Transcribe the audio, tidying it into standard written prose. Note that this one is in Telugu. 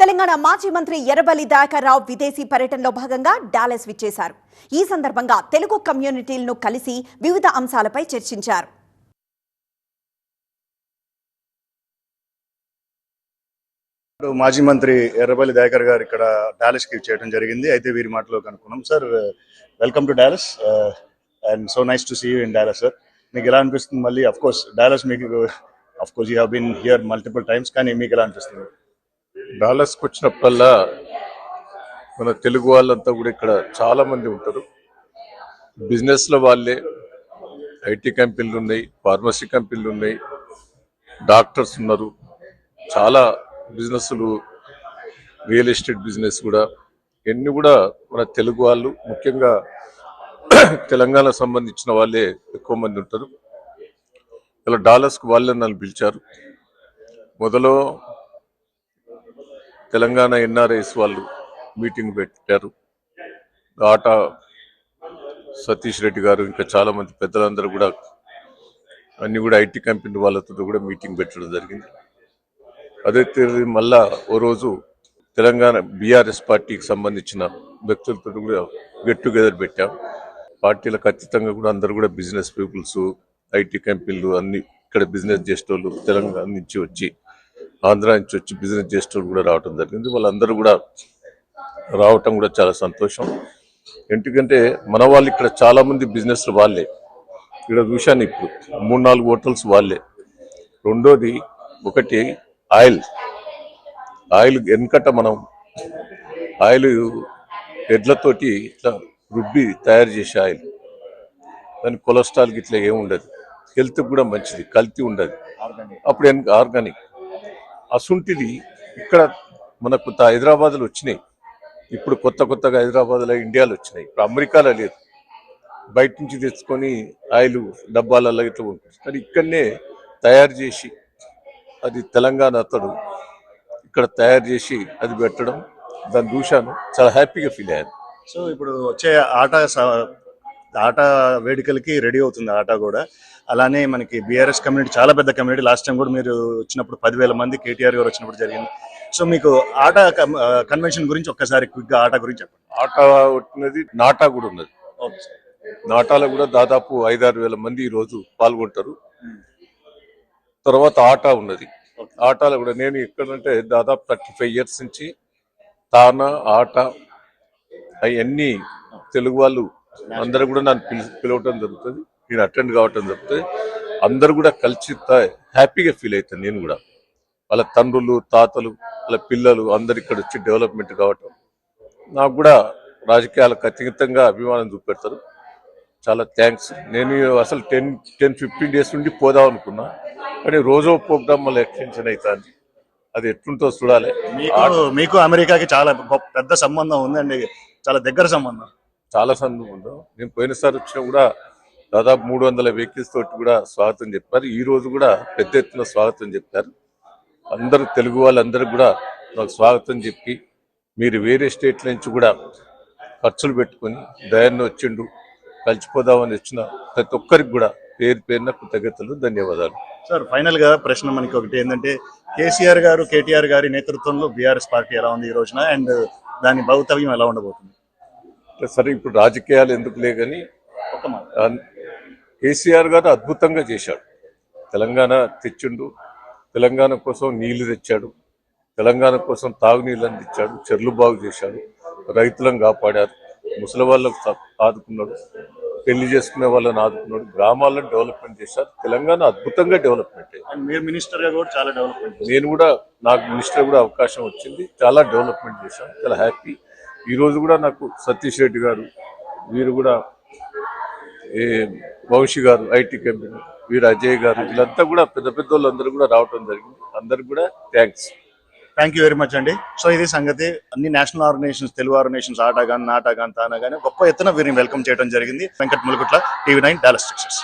తెలంగాణ మాజీ మంత్రి ఎర్రబెల్లి దయాకర్ రావు విదేశీ పర్యటనలో భాగంగా డాలస్ విచ్చేశారు. ఈ సందర్భంగా తెలుగు కమ్యూనిటీలను కలిసి వివిధ అంశాలపై చర్చించారు. మాజీ మంత్రి ఎర్రబెల్లి దయాకర్ గారు ఇక్కడ డాలస్ కి చేయడం జరిగింది. అయితే వీరి మాటలో కనుక్కున్నాం. Sir, welcome to Dallas and so nice to see you in Dallas. Sir, మీకు ఎలా అనిపిస్తుంది? మళ్ళీ అఫ్ కోర్స్ డాలస్ మీకు you have been here multiple times, కానీ మీకు ఎలా అనిపిస్తుంది? డాలస్కి వచ్చినప్పుడల్లా మన తెలుగు వాళ్ళంతా కూడా ఇక్కడ చాలా మంది ఉంటారు. బిజినెస్లో వాళ్ళే, ఐటీ కంపెనీలు ఉన్నాయి, ఫార్మసీ కంపెనీలు ఉన్నాయి, డాక్టర్స్ ఉన్నారు, చాలా బిజినెస్లు, రియల్ ఎస్టేట్ బిజినెస్ కూడా ఇవన్నీ కూడా మన తెలుగు వాళ్ళు, ముఖ్యంగా తెలంగాణ సంబంధించిన వాళ్ళే ఎక్కువ మంది ఉంటారు. ఇలా డాలస్కు వాళ్ళే నన్ను పిలిచారు. మొదలు తెలంగాణ ఎన్ఆర్ఐస్ వాళ్ళు మీటింగ్ పెట్టారు. ఆటా సతీష్ రెడ్డి గారు, ఇంకా చాలా మంది పెద్దలందరూ కూడా అన్ని కూడా ఐటీ కంపెనీ వాళ్ళతో కూడా మీటింగ్ పెట్టడం జరిగింది. అదైతే మళ్ళా ఓ రోజు తెలంగాణ బీఆర్ఎస్ పార్టీకి సంబంధించిన వ్యక్తులతో కూడా గెట్ టుగెదర్ పెట్టాం. పార్టీలకు అతీతంగా కూడా అందరూ కూడా బిజినెస్ పీపుల్స్, ఐటీ కంపెనీలు అన్ని ఇక్కడ బిజినెస్ చేసేటోళ్ళు, తెలంగాణ నుంచి వచ్చి, ఆంధ్ర నుంచి వచ్చి బిజినెస్ చేసేటోళ్ళు కూడా రావడం జరిగింది. వాళ్ళందరూ కూడా రావటం కూడా చాలా సంతోషం. ఎందుకంటే మన వాళ్ళు ఇక్కడ చాలా మంది బిజినెస్ వాళ్ళే. ఇక్కడ చూశాను, ఇప్పుడు 3-4 హోటల్స్ వాళ్ళే. రెండోది, ఒకటి ఆయిల్ వెనకట మనం ఆయిల్ ఎడ్లతోటి ఇట్లా రుబ్బి తయారు చేసే ఆయిల్, దాని కొలెస్ట్రాల్కి ఇట్లా ఏముండదు, హెల్త్ కూడా మంచిది, కల్తీ ఉండదు. అప్పుడు ఆర్గానిక్ అసుంటిది ఇక్కడ మనకు హైదరాబాద్లో వచ్చినాయి. ఇప్పుడు కొత్తగా హైదరాబాద్లో, ఇండియాలో వచ్చినాయి. ఇప్పుడు అమెరికాలో లేదు. బయట నుంచి తెచ్చుకొని ఆయిల్ డబ్బాలలో ఇట్లా ఉంటుంది. కానీ ఇక్కడనే తయారు చేసి, అది తెలంగాణ అతడు ఇక్కడ తయారు చేసి అది పెట్టడం, దాన్ని చూశాను, చాలా హ్యాపీగా ఫీల్ అయ్యాను. సో ఇప్పుడు వచ్చే ఆట వేడుకలకి రెడీ అవుతుంది ఆట కూడా. అలానే మనకి బీఆర్ఎస్ కమ్యూనిటీ చాలా పెద్ద కమ్యూనిటీ. లాస్ట్ టైం కూడా మీరు వచ్చినప్పుడు 10,000 మంది కేటీఆర్ గారు వచ్చినప్పుడు జరిగింది. సో మీకు ఆట కన్వెన్షన్ గురించి ఒక్కసారి క్విక్గా ఆట గురించి చెప్పండి. ఆట ఉన్నది, నాటా కూడా ఉన్నది. నాటాలో కూడా దాదాపు 5-6 వేల మంది ఈ రోజు పాల్గొంటారు. తర్వాత ఆట ఉన్నది. ఆటలో కూడా నేను ఎక్కడంటే దాదాపు 35 years నుంచి తానా, ఆట అవన్నీ తెలుగు వాళ్ళు అందరూ కూడా నన్ను పిలవటం జరుగుతుంది. నేను అటెండ్ కావటం జరుగుతుంది. అందరూ కూడా కలిసి హ్యాపీగా ఫీల్ అవుతాను. నేను కూడా వాళ్ళ తండ్రులు, తాతలు, వాళ్ళ పిల్లలు అందరు ఇక్కడ వచ్చి డెవలప్మెంట్ కావటం, నాకు కూడా రాజకీయాలకు అతీతంగా అభిమానం చూపెడతారు. చాలా థ్యాంక్స్. నేను అసలు 10-15 days నుండి పోదాం అనుకున్నా, కానీ రోజో ప్రోగ్రామ్ మళ్ళీ ఎక్స్టెన్షన్ అవుతుంది. అది ఎట్లుంటో చూడాలి. మీకు అమెరికాకి చాలా పెద్ద సంబంధం ఉందండి, చాలా దగ్గర సంబంధం. చాలా సంబంధం ఉందో. నేను పోయినసారి వచ్చినా కూడా దాదాపు 300 vehicles తోటి కూడా స్వాగతం చెప్పారు. ఈ రోజు కూడా పెద్ద ఎత్తున స్వాగతం చెప్పారు. అందరూ తెలుగు వాళ్ళందరూ కూడా నాకు స్వాగతం చెప్పి, మీరు వేరే స్టేట్ల నుంచి కూడా ఖర్చులు పెట్టుకొని దయాన్ని వచ్చిండు, కలిసిపోదామని వచ్చిన ప్రతి ఒక్కరికి కూడా పేరు పేరున కృతజ్ఞతలు, ధన్యవాదాలు. సార్, ఫైనల్ గా ప్రశ్న మనకి ఒకటి ఏంటంటే, కేసీఆర్ గారు, కేటీఆర్ గారి నేతృత్వంలో బీఆర్ఎస్ పార్టీ ఎలా ఉంది ఈ రోజున, అండ్ దాని భవితవ్యం ఎలా ఉండబోతుంది? సరే, ఇప్పుడు రాజకీయాలు ఎందుకు లేదని, కేసీఆర్ గారు అద్భుతంగా చేశాడు. తెలంగాణ తెచ్చిండు, తెలంగాణ కోసం నీళ్లు తెచ్చాడు, తెలంగాణ కోసం తాగునీళ్ళు అందించాడు, చెర్లు బాగు చేశాడు, రైతులను కాపాడారు, ముసలి వాళ్ళకు ఆదుకున్నాడు, పెళ్లి చేసుకునే వాళ్ళని ఆదుకున్నాడు, గ్రామాలను డెవలప్మెంట్ చేశారు. తెలంగాణ అద్భుతంగా డెవలప్మెంట్ అయ్యింది. మీరు మినిస్టర్ గా కూడా చాలా డెవలప్మెంట్. నేను కూడా, నాకు మినిస్టర్ కూడా అవకాశం వచ్చింది, చాలా డెవలప్మెంట్ చేశాను, చాలా హ్యాపీ. ఈ రోజు కూడా నాకు సతీష్ రెడ్డి గారు, వీరు కూడా వంశీ గారు ఐటీ కంపెనీ, వీరు అజయ్ గారు, వీళ్ళంతా కూడా పెద్ద వాళ్ళందరూ కూడా రావటం జరిగింది. అందరికి కూడా థ్యాంక్ యూ వెరీ మచ్ అండి. సో ఇది సంగతి. అన్ని నేషనల్ ఆర్గనైజేషన్స్, తెలుగు ఆర్గనైజేషన్స్, ఆటా కానీ, నాటా కానీ, తానా కానీ గొప్ప ఎత్తున వీరిని వెల్కమ్ చేయడం జరిగింది. Venkat Mulugutla, TV9 Dallas, Texas.